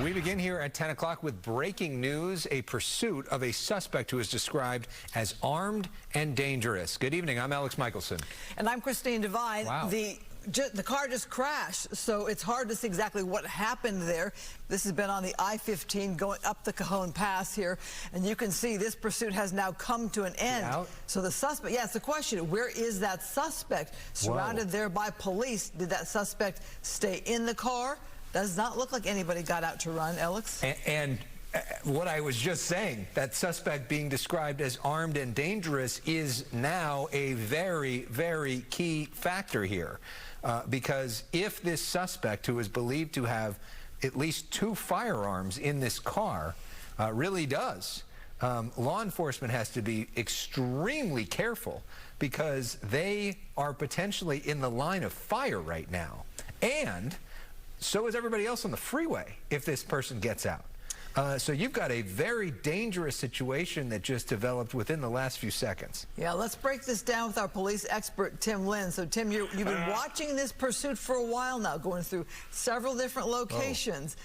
We begin here at 10 o'clock with breaking news, a pursuit of a suspect who is described as armed and dangerous. Good evening, I'm Alex Michelson. And I'm Christine Devine. Wow. The car just crashed, so it's hard to see exactly what happened there. This has been on the I-15 going up the Cajon Pass here, and you can see this pursuit has now come to an end. So the suspect, yeah, it's the question, where is that suspect? Surrounded there by police. Did that suspect stay in the car? Does not look like anybody got out to run, Alex. And what I was just saying, that suspect being described as armed and dangerous is now a very, very key factor here. Because if this suspect, who is believed to have at least 2 firearms in this car, really does, law enforcement has to be extremely careful because they are potentially in the line of fire right now. And so is everybody else on the freeway if this person gets out. So you've got a very dangerous situation that just developed within the last few seconds. Yeah, let's break this down with our police expert, Tim Lynn. So, Tim, you've been watching this pursuit for a while now, going through several different locations.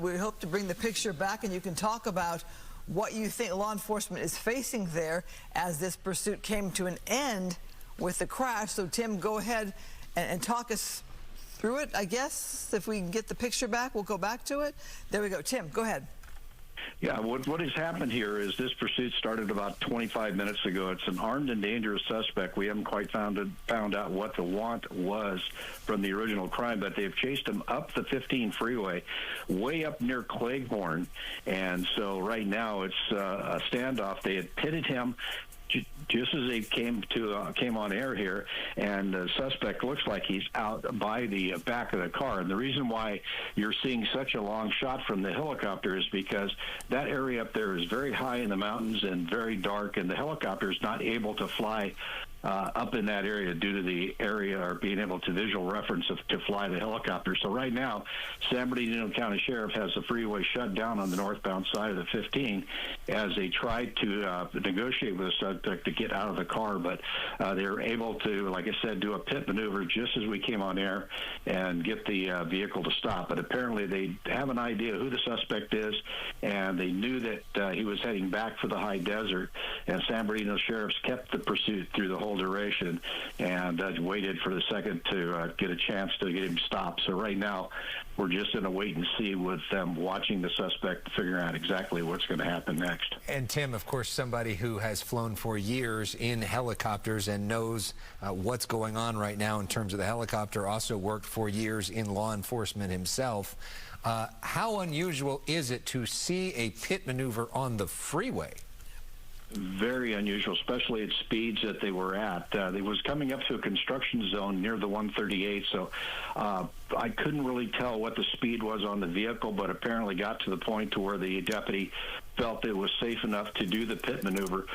We hope to bring the picture back, and you can talk about what you think law enforcement is facing there as this pursuit came to an end with the crash. So, Tim, go ahead and talk us through it, I guess. If we can get the picture back, we'll go back to it. There we go. Tim, go ahead. Yeah, what has happened here is this pursuit started about 25 minutes ago. It's an armed and dangerous suspect. We haven't quite found out what the want was from the original crime, but they've chased him up the 15 freeway, way up near Cleghorn. And so right now it's a standoff. They had pitted him just as they came on air here, and the suspect looks like he's out by the back of the car. And the reason why you're seeing such a long shot from the helicopter is because that area up there is very high in the mountains and very dark, and the helicopter is not able to fly up in that area due to the area or being able to visual reference to fly the helicopter. So right now, San Bernardino County Sheriff has the freeway shut down on the northbound side of the 15 as they tried to negotiate with the suspect to get out of the car, but they were able to, like I said, do a pit maneuver just as we came on air and get the vehicle to stop. But apparently they have an idea who the suspect is, and they knew that he was heading back for the high desert, and San Bernardino Sheriffs kept the pursuit through the whole duration and waited for the second to get a chance to get him stopped. So right now we're just in a wait and see with them watching the suspect, figuring out exactly what's going to happen next. And Tim, of course, somebody who has flown for years in helicopters and knows what's going on right now in terms of the helicopter, also worked for years in law enforcement himself. How unusual is it to see a pit maneuver on the freeway? Very unusual, especially at speeds that they were at. They was coming up to a construction zone near the 138, so I couldn't really tell what the speed was on the vehicle, but apparently got to the point to where the deputy felt it was safe enough to do the pit maneuver.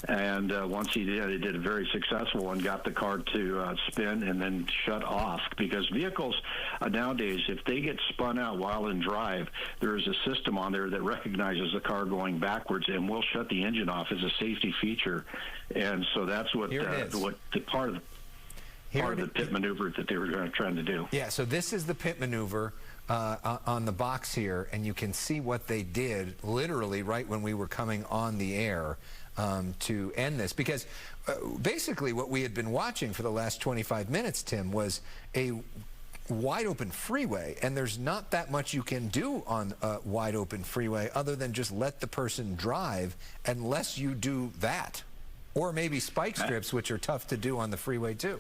And once he did, it did a very successful one, got the car to spin and then shut off. Because vehicles nowadays, if they get spun out while in drive, there is a system on there that recognizes the car going backwards and will shut the engine off as a safety feature. And so that's what the part of the pit maneuver that they were trying to do. Yeah, so this is the pit maneuver on the box here, and you can see what they did literally right when we were coming on the air to end this. Because basically what we had been watching for the last 25 minutes, Tim, was a wide open freeway, and there's not that much you can do on a wide open freeway other than just let the person drive, unless you do that, or maybe spike strips, which are tough to do on the freeway too.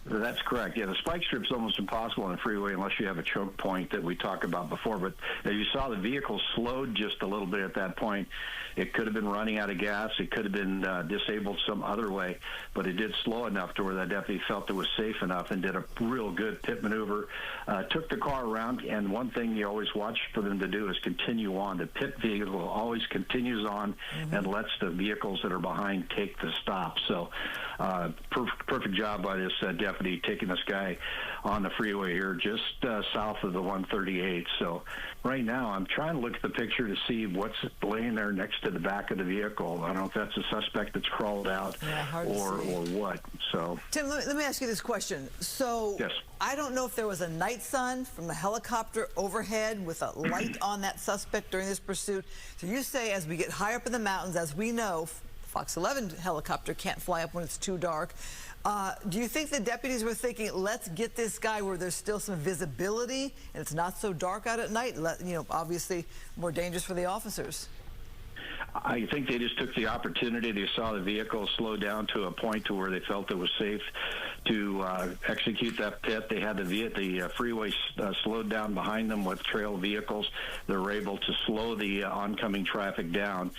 That's correct. Yeah, the spike strip's almost impossible on a freeway unless you have a choke point that we talked about before. But as you saw, the vehicle slowed just a little bit at that point. It could have been running out of gas. It could have been disabled some other way. But it did slow enough to where that deputy felt it was safe enough and did a real good pit maneuver. Took the car around, and one thing you always watch for them to do is continue on. The pit vehicle always continues on and lets the vehicles that are behind take the stop. So perfect job by this deputy. deputy taking this guy on the freeway here just south of the 138. So right now I'm trying to look at the picture to see what's laying there next to the back of the vehicle. I don't know if that's a suspect that's crawled out or what. So Tim, let me ask you this question. So yes. I don't know if there was a night sun from a helicopter overhead with a light on that suspect during this pursuit. So you say as we get higher up in the mountains, as we know, Fox 11 helicopter can't fly up when it's too dark. Do you think the deputies were thinking, let's get this guy where there's still some visibility and it's not so dark out at night? Obviously more dangerous for the officers. I think they just took the opportunity. They saw the vehicle slow down to a point to where they felt it was safe to execute that pit. They had the freeway slowed down behind them with trail vehicles. They were able to slow the oncoming traffic down.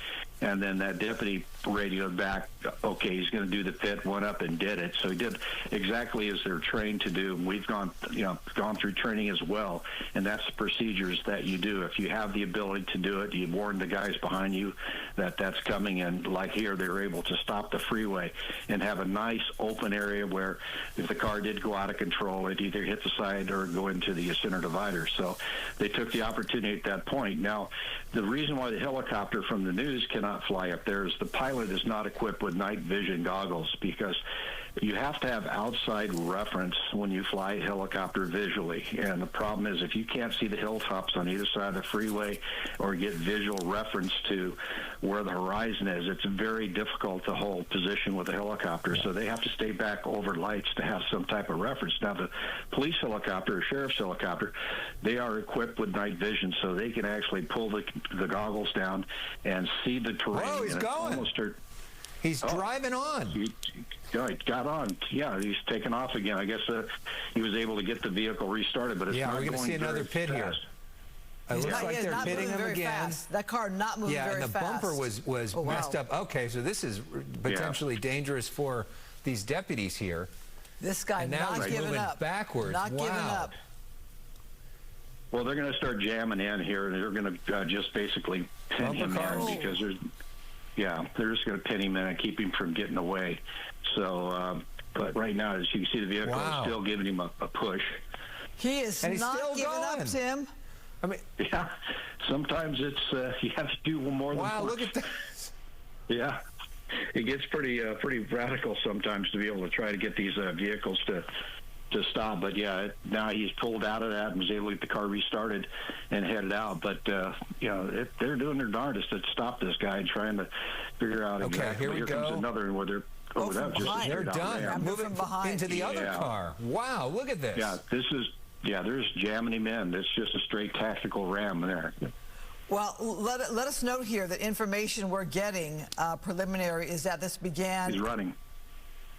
And then that deputy radioed back, okay, he's going to do the pit, went up and did it. So he did exactly as they're trained to do. We've gone through training as well, and that's the procedures that you do. If you have the ability to do it, you warn the guys behind you that that's coming. And like here, they were able to stop the freeway and have a nice open area where if the car did go out of control, it either hit the side or go into the center divider. So they took the opportunity at that point. Now, the reason why the helicopter from the news cannot fly up there is the pilot is not equipped with night vision goggles, because you have to have outside reference when you fly a helicopter visually. And the problem is if you can't see the hilltops on either side of the freeway or get visual reference to where the horizon is, it's very difficult to hold position with a helicopter. So they have to stay back over lights to have some type of reference. Now, the police helicopter or sheriff's helicopter, they are equipped with night vision, so they can actually pull the goggles down and see the terrain. Whoa, he's going. He's driving on. He got on. Yeah, he's taken off again. I guess he was able to get the vehicle restarted, but it's not going we're going to see another pit fast. here. It looks like they're pitting him again. Fast. That car not moving very fast. Yeah, and the bumper was messed up. Okay, so this is potentially dangerous for these deputies here. This guy and now not he's giving moving up. backwards. Not giving up. Well, they're going to start jamming in here, and they're going to just basically pin him in because they're just going to pin him in and keep him from getting away. So, but right now, as you can see, the vehicle is still giving him a push. He is not giving up, Tim. I mean, yeah, sometimes it's you have to do more than push. Look at that. Yeah, it gets pretty radical sometimes to be able to try to get these vehicles to stop. But yeah, now he's pulled out of that and was able to get the car restarted and headed out. But they're doing their darndest to stop this guy and trying to figure out. Okay, here we go. Comes another one where they're they're done. I'm moving into the other car. Wow, look at this. Yeah, they're just jamming him in. It's just a straight tactical ram there. Well, let us note here that information we're getting preliminary is that this began. He's running.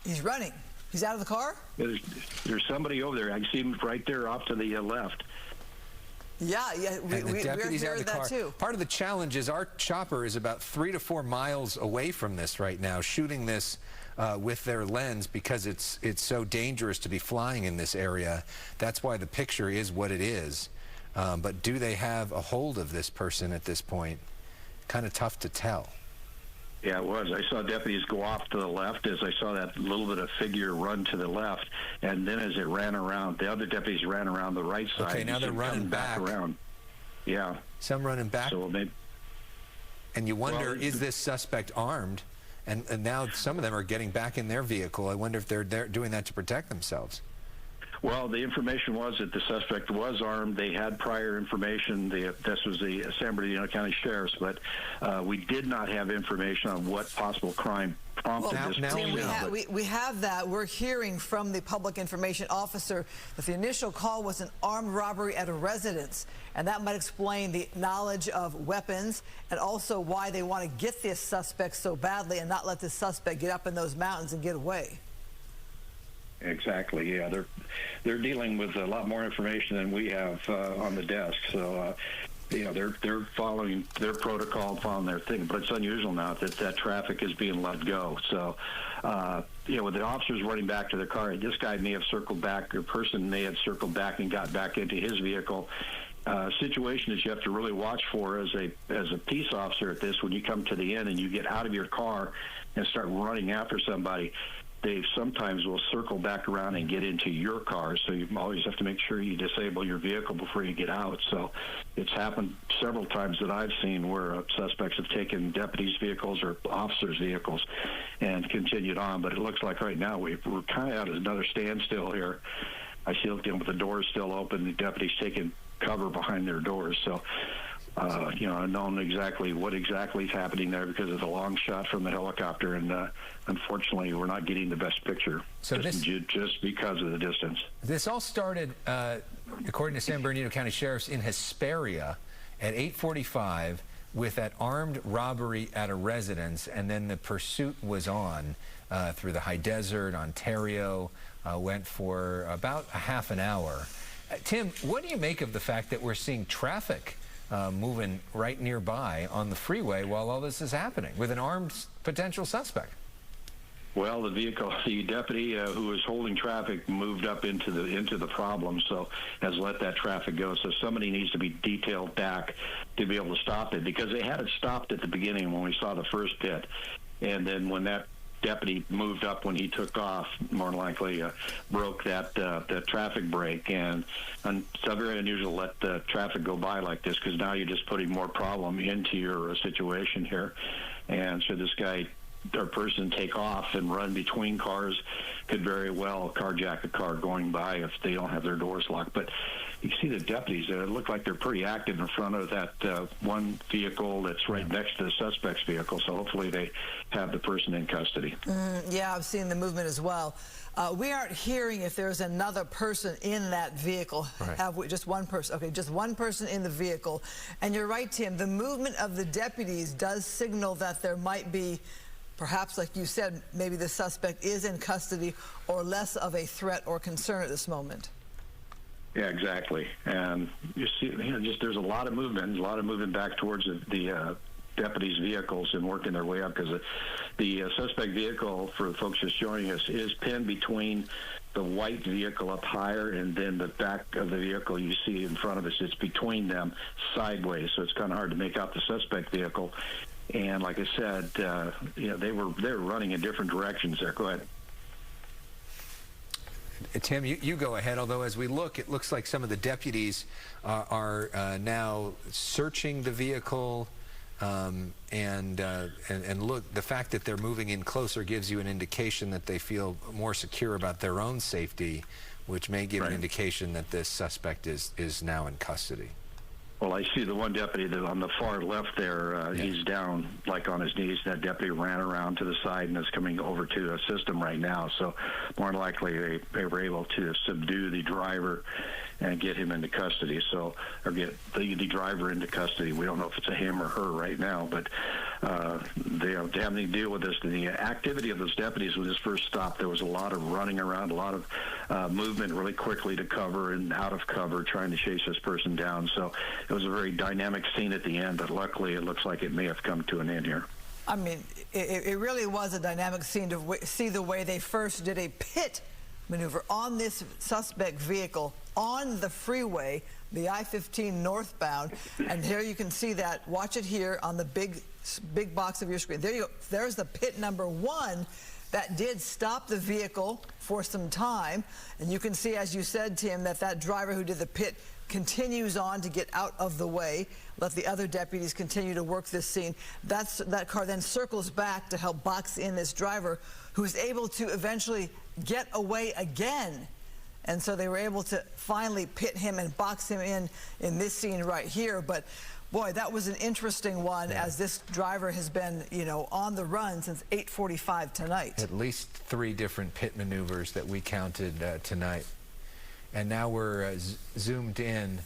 He's running. He's out of the car? There's somebody over there. I see him right there off to the left. Yeah, the deputies we're out of the that car. too. Part of the challenge is our chopper is about 3 to 4 miles away from this right now, shooting this with their lens because it's so dangerous to be flying in this area. That's why the picture is what it is. But do they have a hold of this person at this point? Kind of tough to tell. Yeah, it was. I saw deputies go off to the left as I saw that little bit of figure run to the left, and then as it ran around, the other deputies ran around the right side. Okay, now they're running back around. Yeah. Some running back. So maybe. And you wonder, is this suspect armed? And now some of them are getting back in their vehicle. I wonder if they're doing that to protect themselves. Well, the information was that the suspect was armed. They had prior information. This was the San Bernardino County Sheriff's, but we did not have information on what possible crime prompted this. Now we have that. We're hearing from the public information officer that the initial call was an armed robbery at a residence, and that might explain the knowledge of weapons and also why they want to get this suspect so badly and not let this suspect get up in those mountains and get away. Exactly. Yeah, they're dealing with a lot more information than we have on the desk. So, they're following their protocol, following their thing. But it's unusual now that traffic is being let go. So, with the officers running back to their car, this guy may have circled back, or person may have circled back and got back into his vehicle. Situation that you have to really watch for as a peace officer at this, when you come to the end and you get out of your car and start running after somebody. they sometimes will circle back around and get into your car, so you always have to make sure you disable your vehicle before you get out. So it's happened several times that I've seen where suspects have taken deputies' vehicles or officers' vehicles and continued on. But it looks like right now we're kind of at another standstill here. I see the doors still open, the deputies taking cover behind their doors. So unknown exactly what exactly is happening there because of the long shot from the helicopter, and unfortunately, we're not getting the best picture just because of the distance. This all started, according to San Bernardino County Sheriff's, in Hesperia at 8:45 with that armed robbery at a residence, and then the pursuit was on through the high desert, Ontario, went for about a half an hour. Tim, what do you make of the fact that we're seeing traffic moving right nearby on the freeway while all this is happening with an armed potential suspect? Well, the deputy who was holding traffic moved up into the problem, so has let that traffic go. So somebody needs to be detailed back to be able to stop it, because they had it stopped at the beginning when we saw the first pit, and then when that deputy moved up when he took off, more than likely broke that traffic brake. And it's very unusual to let the traffic go by like this, because now you're just putting more problem into your situation here. And so this guy or person take off and run between cars, could very well carjack a car going by if they don't have their doors locked. But you see the deputies look like they're pretty active in front of that one vehicle that's right next to the suspect's vehicle. So hopefully they have the person in custody. Yeah, I've seen the movement as well. We aren't hearing if there's another person in that vehicle. Right. Have we? Just one person. Okay, just one person in the vehicle. And you're right, Tim, the movement of the deputies does signal that there might be, perhaps, like you said, maybe the suspect is in custody or less of a threat or concern at this moment. Yeah, exactly. And you see, there's a lot of movement back towards the deputies' vehicles and working their way up, because the suspect vehicle, for the folks just joining us, is pinned between the white vehicle up higher and then the back of the vehicle you see in front of us. It's between them sideways, so it's kind of hard to make out the suspect vehicle. And like I said, they were running in different directions there. Go ahead. Tim, you go ahead, although as we look, it looks like some of the deputies are now searching the vehicle, and look, the fact that they're moving in closer gives you an indication that they feel more secure about their own safety, which may give an indication that this suspect is now in custody. Well, I see the one deputy that on the far left there, he's down like on his knees. That deputy ran around to the side and is coming over to assist him right now. So more than likely they were able to subdue the driver and get him into custody. So, or get the driver into custody. We don't know if it's a him or her right now, but they have to deal with this. The activity of those deputies when this first stopped, there was a lot of running around, a lot of movement really quickly to cover and out of cover, trying to chase this person down. So it was a very dynamic scene at the end, but luckily it looks like it may have come to an end here. I mean, it really was a dynamic scene to see the way they first did a pit maneuver on this suspect vehicle on the freeway, the I-15 northbound. And here you can see that. Watch it here on the big box of your screen. There you go. There's the pit number one. That did stop the vehicle for some time. And you can see, as you said, Tim, that driver who did the pit continues on to get out of the way, let the other deputies continue to work this scene. That car then circles back to help box in this driver, who's able to eventually get away again. And so they were able to finally pit him and box him in this scene right here. But boy, that was an interesting one, as this driver has been, on the run since 8:45 tonight. At least 3 different pit maneuvers that we counted tonight. And now we're zoomed in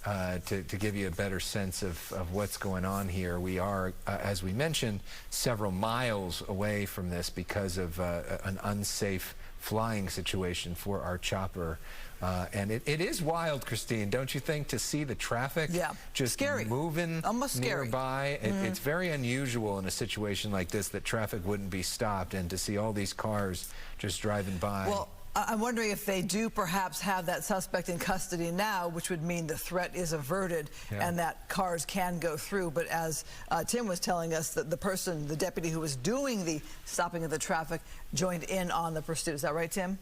to give you a better sense of what's going on here. We are, as we mentioned, several miles away from this because of an unsafe flying situation for our chopper. And it is wild, Christine, don't you think, to see the traffic just scary. Moving almost nearby? It's very unusual in a situation like this that traffic wouldn't be stopped, and to see all these cars just driving by. Well, I'm wondering if they do perhaps have that suspect in custody now, which would mean the threat is averted and that cars can go through. But as Tim was telling us, that the deputy who was doing the stopping of the traffic joined in on the pursuit. Is that right, Tim?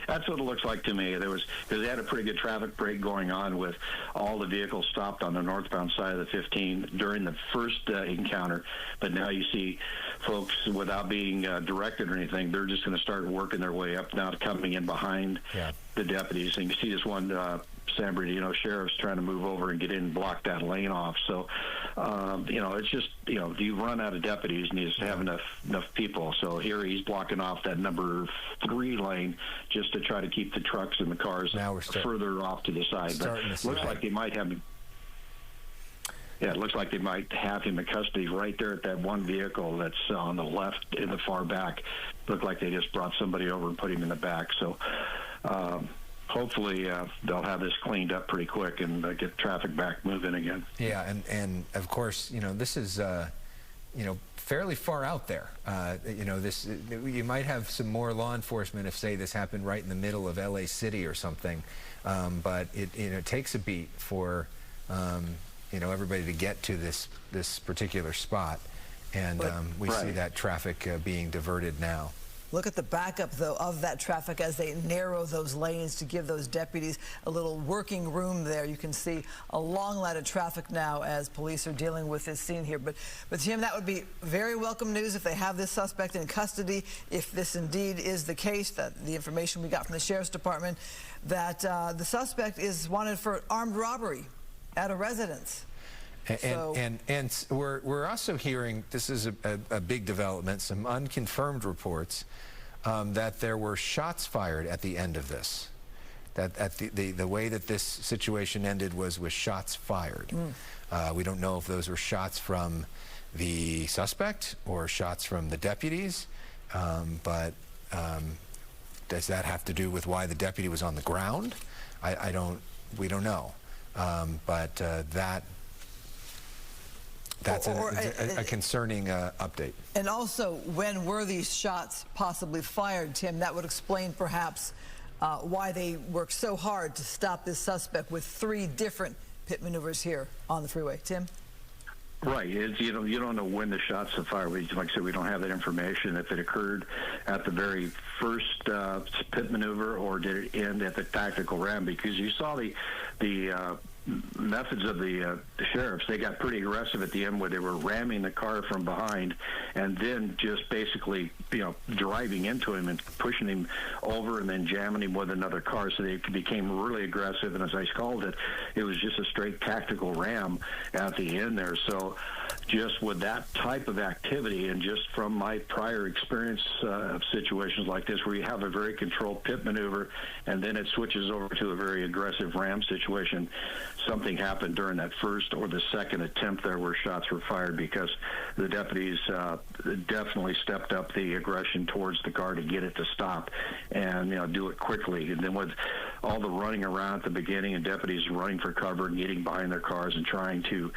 That's what it looks like to me. Because they had a pretty good traffic break going on with all the vehicles stopped on the northbound side of the 15 during the first encounter. But now you see folks, without being directed or anything, they're just going to start working their way up now, coming in behind the deputies. And you see this one San Bernardino sheriff's trying to move over and get in and block that lane off. So, it's just, you run out of deputies and you just have enough people. So here he's blocking off that number 3 lane just to try to keep the trucks and the cars further off to the side. But it looks like they might have him. Yeah, it looks like they might have him in custody right there at that one vehicle that's on the left in the far back. Looked like they just brought somebody over and put him in the back. So hopefully they'll have this cleaned up pretty quick and get traffic back moving again. Yeah, and of course, this is, fairly far out there. You might have some more law enforcement if, say, this happened right in the middle of LA City or something. But it takes a beat for everybody to get to this particular spot, and we see that traffic being diverted now. Look at the backup, though, of that traffic as they narrow those lanes to give those deputies a little working room there. You can see a long line of traffic now as police are dealing with this scene here. But Tim, that would be very welcome news if they have this suspect in custody, if this indeed is the case, that the information we got from the Sheriff's Department, that the suspect is wanted for armed robbery at a residence. And we're also hearing, this is a big development, some unconfirmed reports that there were shots fired at the end of this. That the way that this situation ended was with shots fired. We don't know if those were shots from the suspect or shots from the deputies, but does that have to do with why the deputy was on the ground? We don't know. But that's a concerning update. And also, when were these shots possibly fired, Tim? That would explain perhaps why they worked so hard to stop this suspect with 3 different pit maneuvers here on the freeway. Tim? Right. You don't know when the shots are fired. Like I said, we don't have that information. If it occurred at the very first pit maneuver, or did it end at the tactical ram? Because you saw the methods of the sheriffs. They got pretty aggressive at the end where they were ramming the car from behind and then just basically driving into him and pushing him over and then jamming him with another car. So they became really aggressive, and as I called it, it was just a straight tactical ram at the end there. So just with that type of activity, and just from my prior experience of situations like this where you have a very controlled pit maneuver and then it switches over to a very aggressive ram situation, something happened during that first or the second attempt there where shots were fired, because the deputies definitely stepped up the aggression towards the car to get it to stop and do it quickly. And then with all the running around at the beginning and deputies running for cover and getting behind their cars and trying to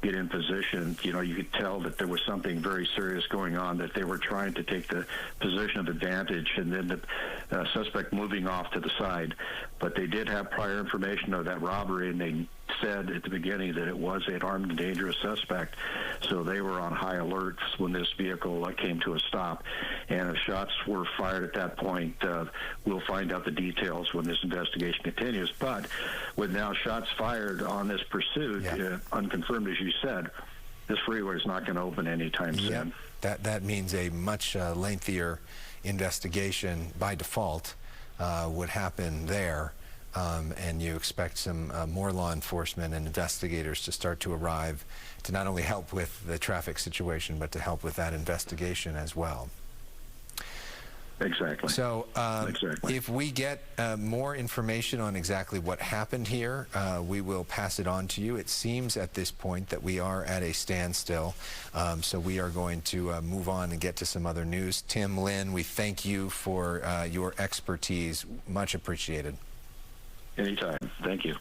get in position, you could tell that there was something very serious going on, that they were trying to take the position of advantage, and then the suspect moving off to the side. But they did have prior information of that robbery, and they said at the beginning that it was an armed and dangerous suspect. So they were on high alert when this vehicle came to a stop. And if shots were fired at that point, we'll find out the details when this investigation continues. But with now shots fired on this pursuit, unconfirmed as you said, this freeway is not going to open anytime soon. That means a much lengthier investigation by default would happen there. And you expect some more law enforcement and investigators to start to arrive to not only help with the traffic situation, but to help with that investigation as well. Exactly. So if we get more information on exactly what happened here, we will pass it on to you. It seems at this point that we are at a standstill, so we are going to move on and get to some other news. Tim Lynn, we thank you for your expertise. Much appreciated. Anytime. Thank you.